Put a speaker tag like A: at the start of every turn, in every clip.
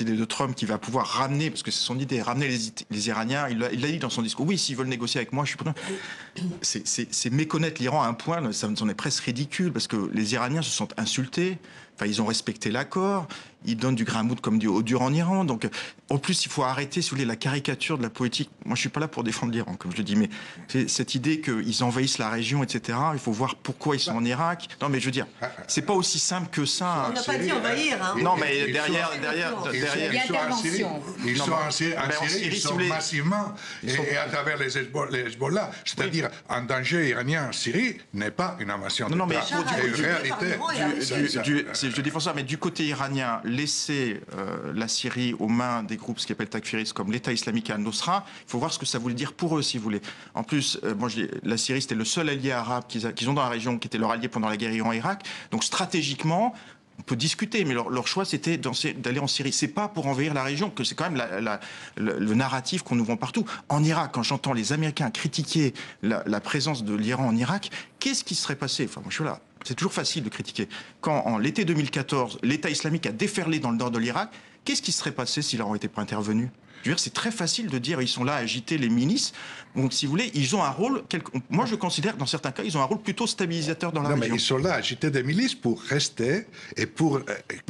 A: idée de Trump qui va pouvoir ramener, parce que c'est son idée, ramener les Iraniens. Il l'a dit dans son discours. Oui, s'ils veulent négocier avec moi, je suis pas. C'est méconnaître l'Iran à un point, ça me semble presque ridicule, parce que les Iraniens se sentent insultés. Enfin, ils ont respecté l'accord. Ils donnent du grain à moudre comme du haut dur en Iran. Donc, en plus, il faut arrêter, si vous voulez, la caricature de la politique. Moi, je suis pas là pour défendre l'Iran, comme je le dis, mais cette idée qu'ils envahissent la région, etc. Il faut voir pourquoi ils sont en Irak. Non, mais je veux dire, c'est pas aussi simple que ça.
B: On n'a pas dit envahir. Hein.
A: Non, mais derrière,
C: ils sont en Syrie, ils sont massivement, et à travers les Hezbollah, c'est-à-dire un danger iranien en Syrie n'est pas une invasion.
A: Non, mais
C: je
A: défends ça, mais du côté iranien, laisser la Syrie aux mains des groupes, ce qu'ils appellent takfiristes, comme l'État islamique et Al-Nusra, il faut voir ce que ça voulait dire pour eux, si vous voulez. En plus, la Syrie, c'était le seul allié arabe qu'ils ont dans la région, qui était leur allié pendant la guerre Iran-Irak. Donc stratégiquement, on peut discuter, mais leur choix, c'était d'aller en Syrie. C'est pas pour envahir la région, que c'est quand même le narratif qu'on nous vend partout. En Irak, quand j'entends les Américains critiquer la présence de l'Iran en Irak, qu'est-ce qui serait passé? Enfin, moi, je suis là. C'est toujours facile de critiquer. Quand, en l'été 2014, l'État islamique a déferlé dans le nord de l'Irak, qu'est-ce qui serait passé s'ils n'auraient été pas intervenus? Je veux dire, c'est très facile de dire ils sont là à agiter les milices. Donc, si vous voulez, ils ont un rôle. Moi, je considère, dans certains cas, ils ont un rôle plutôt stabilisateur dans la région.
C: Non, mais ils sont là à agiter des milices pour rester et pour.
A: Non,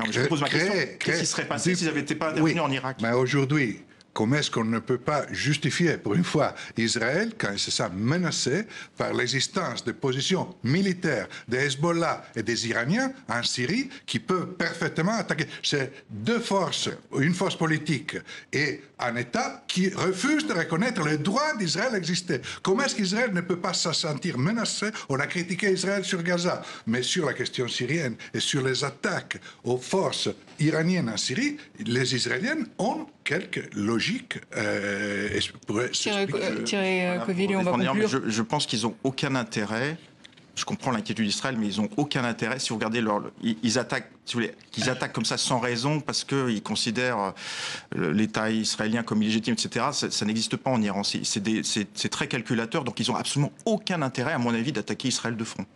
A: mais je vous pose ma question. Qu'est-ce qui serait passé s'ils n'avaient pas intervenu en Irak?
C: Mais aujourd'hui, comment est-ce qu'on ne peut pas justifier, pour une fois, Israël, quand il se sent menacé par l'existence de positions militaires des Hezbollah et des Iraniens en Syrie qui peuvent parfaitement attaquer? C'est deux forces, une force politique et un État qui refuse de reconnaître le droit d'Israël d'exister. Comment est-ce qu'Israël ne peut pas se sentir menacé? On a critiqué Israël sur Gaza, mais sur la question syrienne et sur les attaques aux forces iraniennes en Syrie, les Israéliens ont quelques logiques
A: Je pense qu'ils n'ont aucun intérêt. Je comprends l'inquiétude d'Israël, mais ils n'ont aucun intérêt. Si vous regardez ils attaquent, si vous voulez, qu'ils attaquent comme ça sans raison parce qu'ils considèrent l'État israélien comme illégitime, etc. Ça n'existe pas en Iran. C'est très calculateur, donc ils n'ont absolument aucun intérêt, à mon avis, d'attaquer Israël de front.